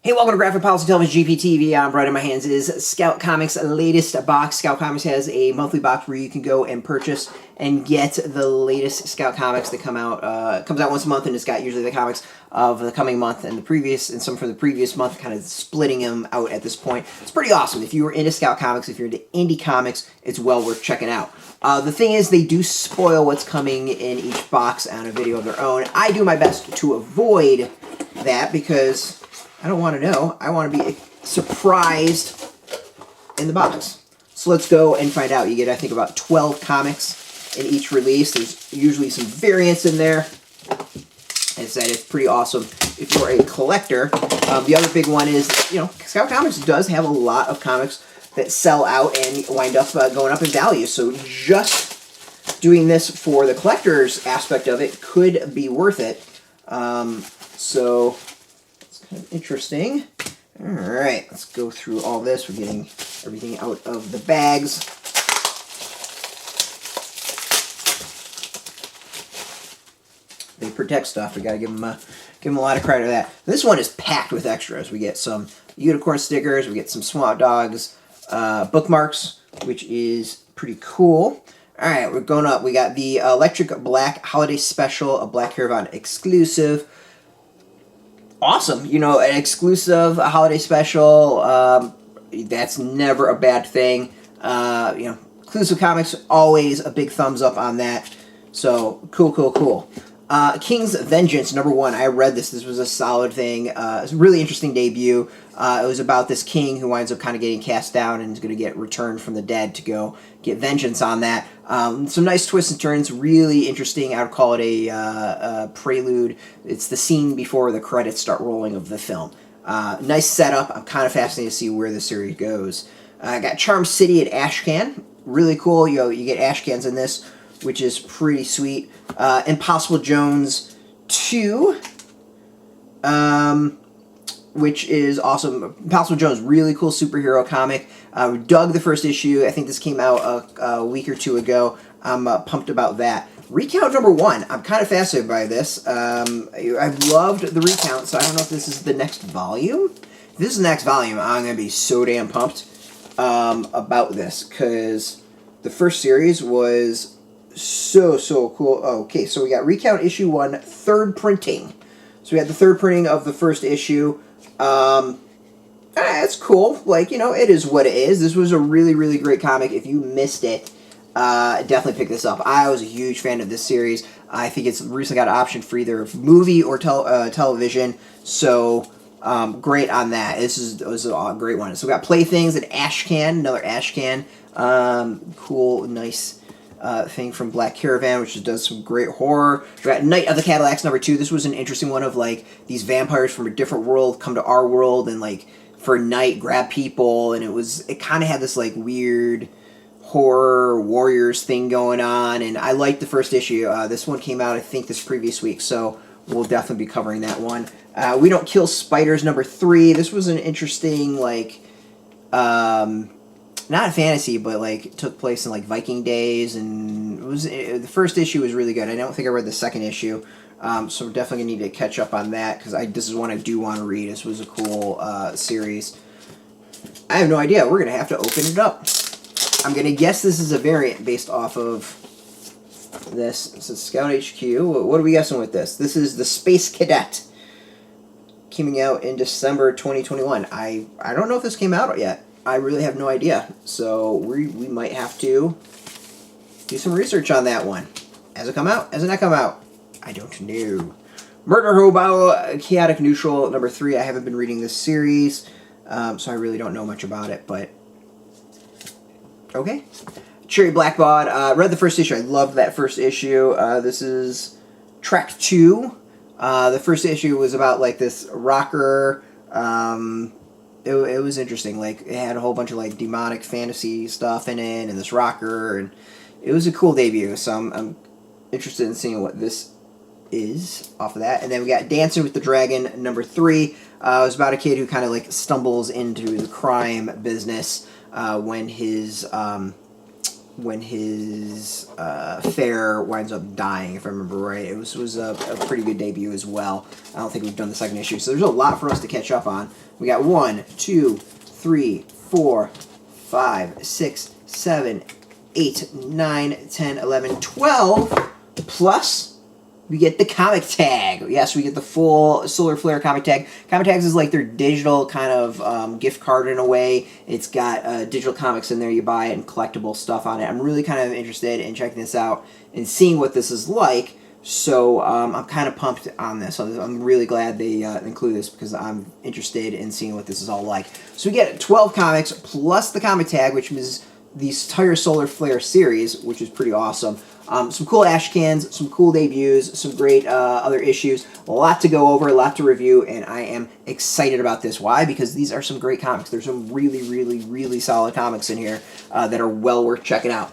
Hey, welcome to Graphic Policy Television GPTV. I'm right in my hands is Scout Comics' latest box. Scout Comics has a monthly box where you can go and purchase and get the latest Scout Comics that come out. Comes out once a month, and it's got usually the comics of the coming month and the previous, and some from the previous month, kind of splitting them out at this point. It's pretty awesome. If you were into Scout Comics, if you're into indie comics, it's well worth checking out. The thing is, they do spoil what's coming in each box on a video of their own. I do my best to avoid that because I don't want to know. I want to be surprised in the box. So let's go and find out. You get, I think, about 12 comics in each release. There's usually some variants in there. As I said, it's pretty awesome if you're a collector. The other big one is, Scout Comics does have a lot of comics that sell out and wind up going up in value. So just doing this for the collector's aspect of it could be worth it. So kind of interesting. All right, let's go through all this. We're getting everything out of the bags. They protect stuff. We gotta give them a lot of credit for that. This one is packed with extras. We get some unicorn stickers. We get some Swamp Dogs bookmarks, which is pretty cool. All right, we're going up. We got the Electric Black Holiday Special, a Black Caravan exclusive. Awesome, an exclusive holiday special, that's never a bad thing. Exclusive comics, always a big thumbs up on that. So, cool. King's Vengeance, #1. I read this. This was a solid thing. It's a really interesting debut. It was about this king who winds up kind of getting cast down and is going to get returned from the dead to go get vengeance on that. Some nice twists and turns. Really interesting. I would call it a prelude. It's the scene before the credits start rolling of the film. Nice setup. I'm kind of fascinated to see where the series goes. I got Charm City at Ashcan. Really cool. You get Ashcans in this, which is pretty sweet. Impossible Jones 2, which is awesome. Impossible Jones, really cool superhero comic. Dug the first issue. I think this came out a week or two ago. I'm pumped about that. Recount #1. I'm kind of fascinated by this. I've loved the recount, so I don't know if this is the next volume. If this is the next volume, I'm going to be so damn pumped about this, because the first series was so cool. Okay, so we got Recount issue 1, third printing. So we had the third printing of the first issue. It's cool. It is what it is. This was a really great comic. If you missed it, definitely pick this up. I was a huge fan of this series. I think it's recently got an option for either movie or television. So great on that. This was a great one. So we got Playthings and Ashcan, another Ashcan. Cool, nice thing from Black Caravan, which does some great horror. We got Night of the Cadillacs #2. This was an interesting one of these vampires from a different world come to our world and for a night grab people, and it kind of had this weird horror warriors thing going on, and I liked the first issue. This one came out I think this previous week, so we'll definitely be covering that one. We Don't Kill Spiders #3. This was an interesting not fantasy, but it took place in Viking days, and the first issue was really good. I don't think I read the second issue, so we're definitely gonna need to catch up on that, because this is one I do want to read. This was a cool series. I have no idea. We're gonna have to open it up. I'm gonna guess this is a variant based off of this. This is Scout HQ. What are we guessing with this? This is the Space Cadet, coming out in December 2021. I don't know if this came out yet. I really have no idea, so we might have to do some research on that one. Has it come out? Has it not come out? I don't know. Murder Hobo, Chaotic Neutral #3. I haven't been reading this series, so I really don't know much about it, but okay. Cherry Blackbod, read the first issue. I loved that first issue. This is Track 2. The first issue was about this rocker. It was interesting. It had a whole bunch of demonic fantasy stuff in it, and this rocker, and it was a cool debut. So I'm interested in seeing what this is off of that. And then we got Dancing with the Dragon #3. It was about a kid who kind of stumbles into the crime business when his when his Fair winds up dying, if I remember right. It was a pretty good debut as well. I don't think we've done the second issue, so there's a lot for us to catch up on. We got 1, 2, 3, 4, 5, 6, 7, 8, 9, 10, 11, 12, plus we get the comic tag. Yes, we get the full Solar Flare comic tag. Comic tags is like their digital kind of gift card in a way. It's got digital comics in there. You buy it and collectible stuff on it. I'm really kind of interested in checking this out and seeing what this is like. So I'm kind of pumped on this. I'm really glad they include this because I'm interested in seeing what this is all like. So we get 12 comics plus the comic tag, which is the entire Solar Flare series, which is pretty awesome. Some cool ash cans, some cool debuts, some great other issues. A lot to go over, a lot to review, and I am excited about this. Why? Because these are some great comics. There's some really, really, really solid comics in here that are well worth checking out.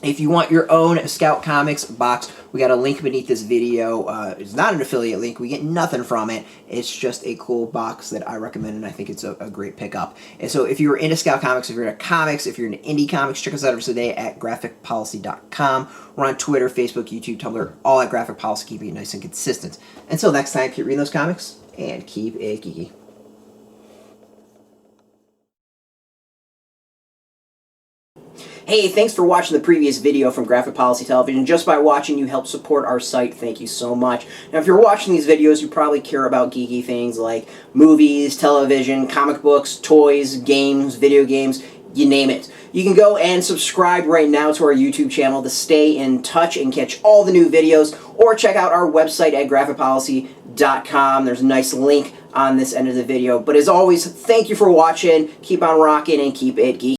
If you want your own Scout Comics box, we got a link beneath this video. It's not an affiliate link. We get nothing from it. It's just a cool box that I recommend, and I think it's a great pickup. And so if you're into Scout Comics, if you're into comics, if you're into indie comics, check us out every day at graphicpolicy.com. We're on Twitter, Facebook, YouTube, Tumblr, all at Graphic Policy, keeping it nice and consistent. Until next time, keep reading those comics, and keep it geeky. Hey, thanks for watching the previous video from Graphic Policy Television. Just by watching, you help support our site. Thank you so much. Now, if you're watching these videos, you probably care about geeky things like movies, television, comic books, toys, games, video games, you name it. You can go and subscribe right now to our YouTube channel to stay in touch and catch all the new videos, or check out our website at graphicpolicy.com. There's a nice link on this end of the video. But as always, thank you for watching. Keep on rocking and keep it geeky.